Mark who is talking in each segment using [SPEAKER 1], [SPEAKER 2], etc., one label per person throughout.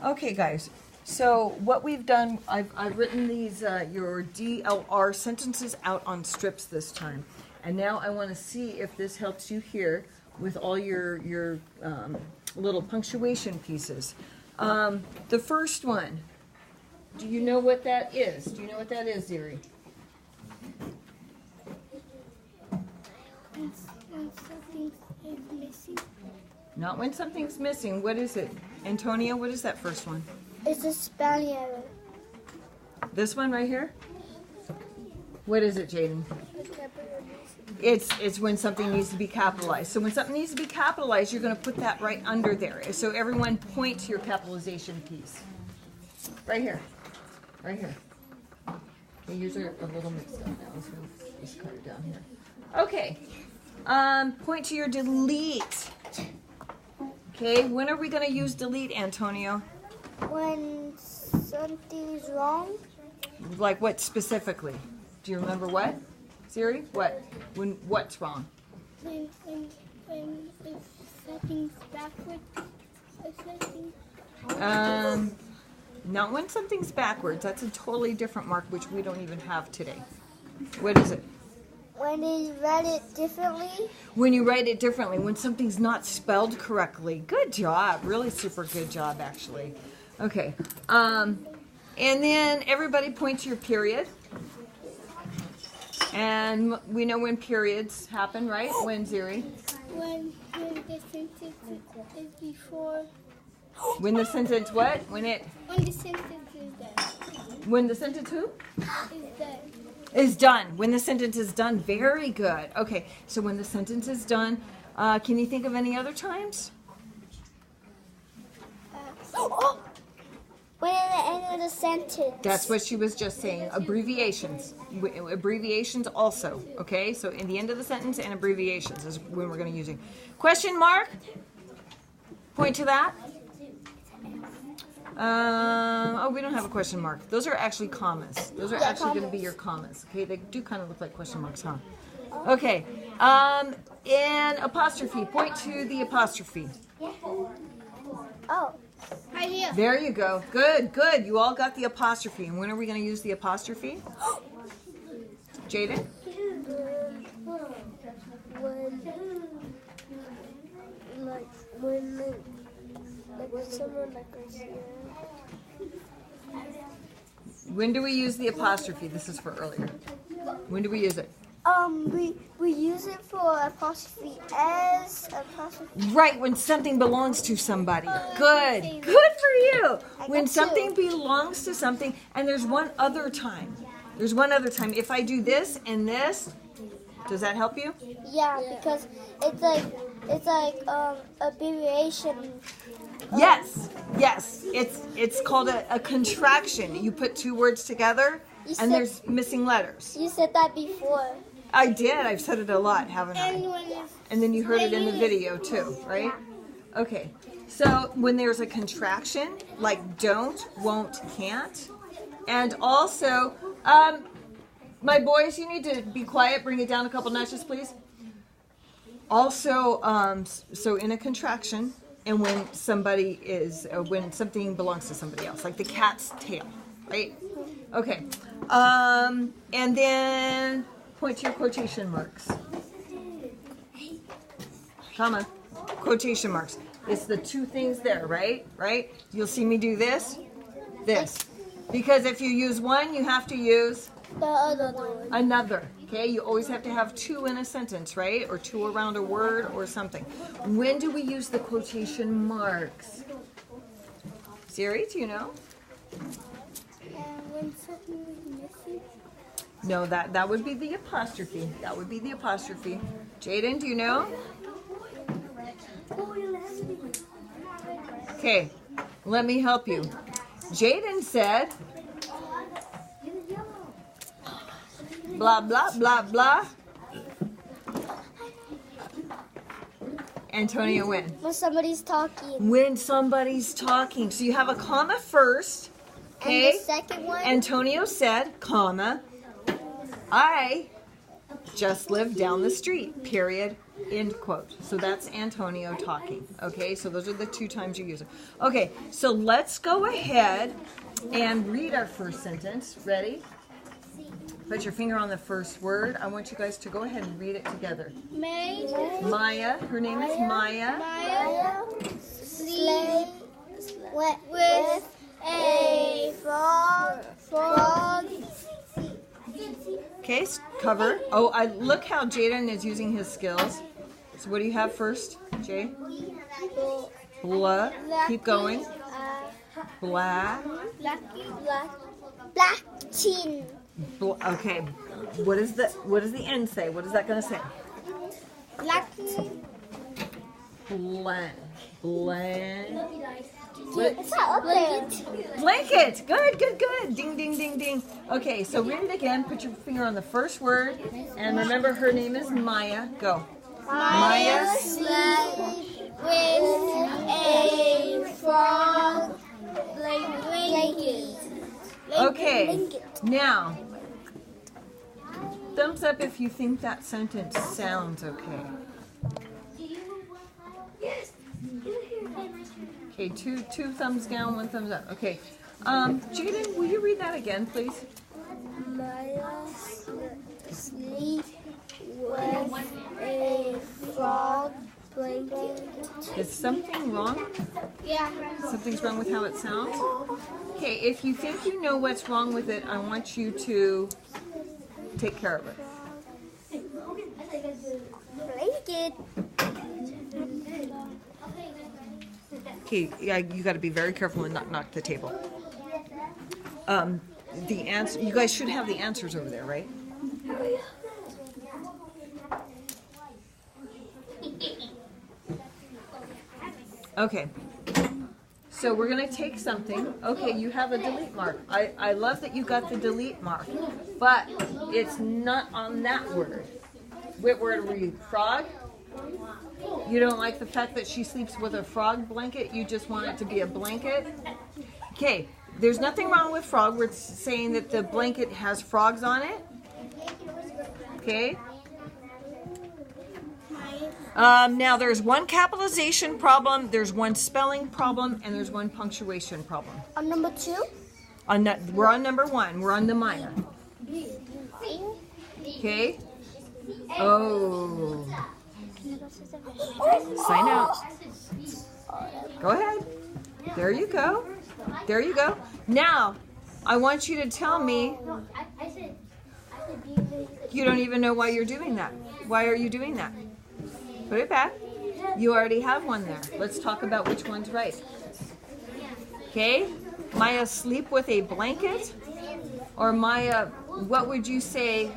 [SPEAKER 1] Okay, guys. So what we've done, I've written these your DLR sentences out on strips this time, and now I want to see if this helps you here with all your little punctuation pieces. The first one. Do you know what that is? Do you know what that is, Ziri?
[SPEAKER 2] When something is missing.
[SPEAKER 1] Not when something's missing. What is it? Antonia, what is that first one?
[SPEAKER 2] It's a spelling error.
[SPEAKER 1] This one right here? What is it, Jaden? It's when something needs to be capitalized. So when something needs to be capitalized, you're going to put that right under there. So everyone point to your capitalization piece. Right here. Right here. Okay, yours are a little mixed up now, so just cut it down here. Okay. Point to your delete. Okay, when are we going to use delete, Antonio?
[SPEAKER 2] When something's wrong.
[SPEAKER 1] Like what specifically? Do you remember what? Siri? What? When what's wrong?
[SPEAKER 2] When if something's backwards or something.
[SPEAKER 1] Not when something's backwards. That's a totally different mark, which we don't even have today. What is it?
[SPEAKER 2] When you write it differently.
[SPEAKER 1] When you write it differently. When something's not spelled correctly. Good job. Really super good job, actually. Okay. And then everybody point to your period. And we know when periods happen, right? When, Ziri?
[SPEAKER 2] When the sentence is before.
[SPEAKER 1] When the sentence what?
[SPEAKER 2] When the sentence is done.
[SPEAKER 1] When the sentence who?
[SPEAKER 2] Is done.
[SPEAKER 1] Is done. When the sentence is done. Very good. Okay, so when the sentence is done, can you think of any other times?
[SPEAKER 2] When at the end of the sentence.
[SPEAKER 1] That's what she was just saying. Abbreviations. Abbreviations also. Okay, so in the end of the sentence and abbreviations is when we're going to use it. Question mark? Point to that. Oh, we don't have a question mark. Those are actually commas. Those are actually going to be your commas. Okay, they do kind of look like question marks, huh? Okay. And apostrophe. Point to the apostrophe.
[SPEAKER 2] Oh, right here.
[SPEAKER 1] There you go. Good, good. You all got the apostrophe. And when are we going to use the apostrophe? Jaden?
[SPEAKER 2] When someone like us here.
[SPEAKER 1] When do we use the apostrophe? This is for earlier. When do we use it?
[SPEAKER 2] We use it for apostrophe S, apostrophe.
[SPEAKER 1] Right, when something belongs to somebody. Good. Good for you. When something belongs to something, and there's one other time. There's one other time. If I do this and this, does that help you?
[SPEAKER 2] Yeah, because it's like abbreviation.
[SPEAKER 1] Yes, yes. It's called a contraction. You put two words together, and there's missing letters.
[SPEAKER 2] You said that before.
[SPEAKER 1] I did. I've said it a lot, haven't I? And then you heard it in the video too, right? Okay. So when there's a contraction, like don't, won't, can't, and also, my boys, you need to be quiet. Bring it down a couple notches, please. Also, so in a contraction, and when somebody is, when something belongs to somebody else, like the cat's tail, right? Okay. And then point to your quotation marks. Comma. Quotation marks. It's the two things there, right? Right? You'll see me do this, this. Because if you use one, you have to use
[SPEAKER 2] The other one.
[SPEAKER 1] another. Okay? You always have to have two in a sentence, right? Or two around a word or something. When do we use the quotation marks? Siri, do you know?
[SPEAKER 2] When something is missing.
[SPEAKER 1] No, that would be the apostrophe. That would be the apostrophe. Jaden, do you know? Okay, let me help you. Jaden said, blah, blah, blah, blah. Antonio, when?
[SPEAKER 2] When somebody's talking.
[SPEAKER 1] When somebody's talking. So you have a comma first. Okay?
[SPEAKER 2] And the second one.
[SPEAKER 1] Antonio said, comma, I just live down the street, period, end quote. So that's Antonio talking. Okay, so those are the 2 times you use it. Okay, so let's go ahead and read our first sentence. Ready? Put your finger on the first word. I want you guys to go ahead and read it together. Maya, her name is Maya.
[SPEAKER 2] Maya sleep with a frog.
[SPEAKER 1] Okay, cover. Oh, I look how Jaden is using his skills. So what do you have first, Jay? Blah. Keep going. Blah.
[SPEAKER 2] Black chin.
[SPEAKER 1] Okay. What does the end say? What is that going to say?
[SPEAKER 2] Black
[SPEAKER 1] Blend. Blend.
[SPEAKER 2] It's not up there.
[SPEAKER 1] Blanket. Good, good, good. Ding, ding, ding, ding. Okay, so read it again. Put your finger on the first word. And remember, her name is Maya. Go.
[SPEAKER 2] Maya slept with a frog blanket.
[SPEAKER 1] Okay, now, thumbs up if you think that sentence sounds okay. Okay, two thumbs down, 1 thumbs up. Okay, Jaden, will you read that again, please?
[SPEAKER 2] Maya sleep with a frog blanket.
[SPEAKER 1] Is something wrong?
[SPEAKER 2] Yeah.
[SPEAKER 1] Something's wrong with how it sounds? Okay, if you think you know what's wrong with it, I want you to take care of it.
[SPEAKER 2] Blanket.
[SPEAKER 1] Okay, yeah, you got to be very careful and not knock the table. The answer, you guys should have the answers over there, right? Okay, so we're going to take something. Okay, you have a delete mark. I love that you got the delete mark, but it's not on that word. What word were you? Frog? You don't like the fact that she sleeps with a frog blanket? You just want it to be a blanket? Okay, there's nothing wrong with frog. We're saying that the blanket has frogs on it. Okay? Now there's one capitalization problem, there's one spelling problem, and there's one punctuation problem.
[SPEAKER 2] On number 2?
[SPEAKER 1] We're on number 1. We're on the minor. Okay? Oh. Sign out. Go ahead. There you go. There you go. Now, I want you to tell me, you don't even know why you're doing that. Why are you doing that? Put it back. You already have one there. Let's talk about which one's right. Okay? Maya sleep with a blanket? Or Maya, what would you say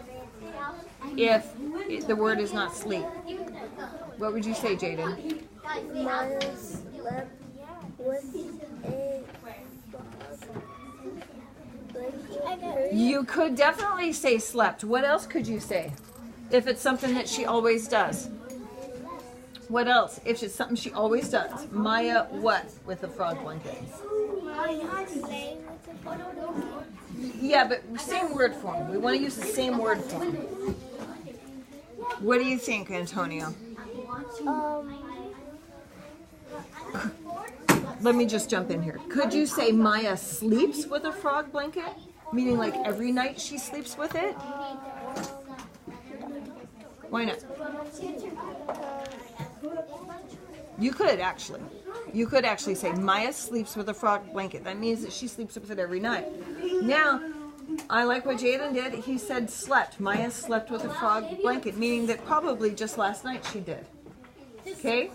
[SPEAKER 1] if the word is not sleep? What would you say, Jaden?
[SPEAKER 2] Maya slept with a blanket.
[SPEAKER 1] You could definitely say slept. What else could you say? If it's something that she always does. What else? If it's something she always does. Maya what with a frog blanket? Yeah, but same word form. We want to use the same word form. What do you think, Antonio? Let me just jump in here. Could you say Maya sleeps with a frog blanket? Meaning like every night she sleeps with it? Why not? You could actually. You could actually say Maya sleeps with a frog blanket. That means that she sleeps with it every night. Now, I like what Jaden did. He said slept. Maya slept with a frog blanket, meaning that probably just last night she did. Okay?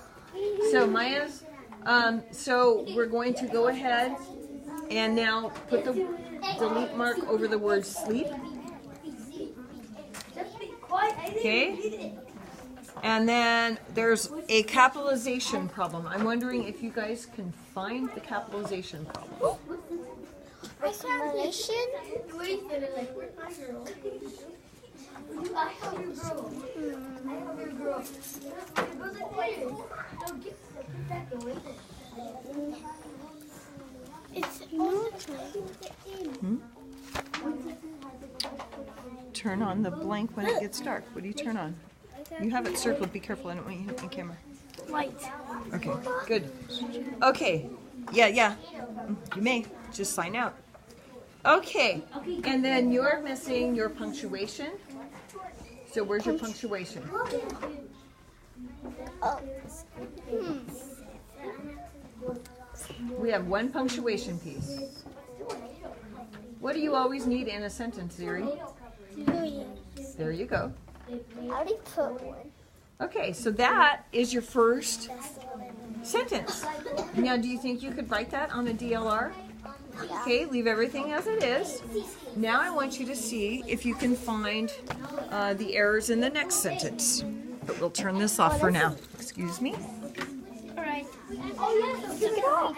[SPEAKER 1] So Maya's, so we're going to go ahead and now put the delete mark over the word sleep. Okay? And then there's a capitalization problem. I'm wondering if you guys can find the capitalization problem.
[SPEAKER 2] Explanation? It's not.
[SPEAKER 1] Turn on the blank when it gets dark. What do you turn on? You have it circled. Be careful. I don't want you to hit my camera.
[SPEAKER 2] White.
[SPEAKER 1] Okay, good. Okay, yeah. You may. Just sign out. Okay, and then you're missing your punctuation. So where's your punctuation?
[SPEAKER 2] Oh.
[SPEAKER 1] We have one punctuation piece. What do you always need in a sentence, Ziri? There you go.
[SPEAKER 2] I already put one.
[SPEAKER 1] Okay, so that is your first sentence. Now, do you think you could write that on a DLR? Okay, leave everything as it is. Now I want you to see if you can find the errors in the next sentence. But we'll turn this off for now. Excuse me.
[SPEAKER 2] All right.
[SPEAKER 3] Oh, yes.
[SPEAKER 2] Take it off.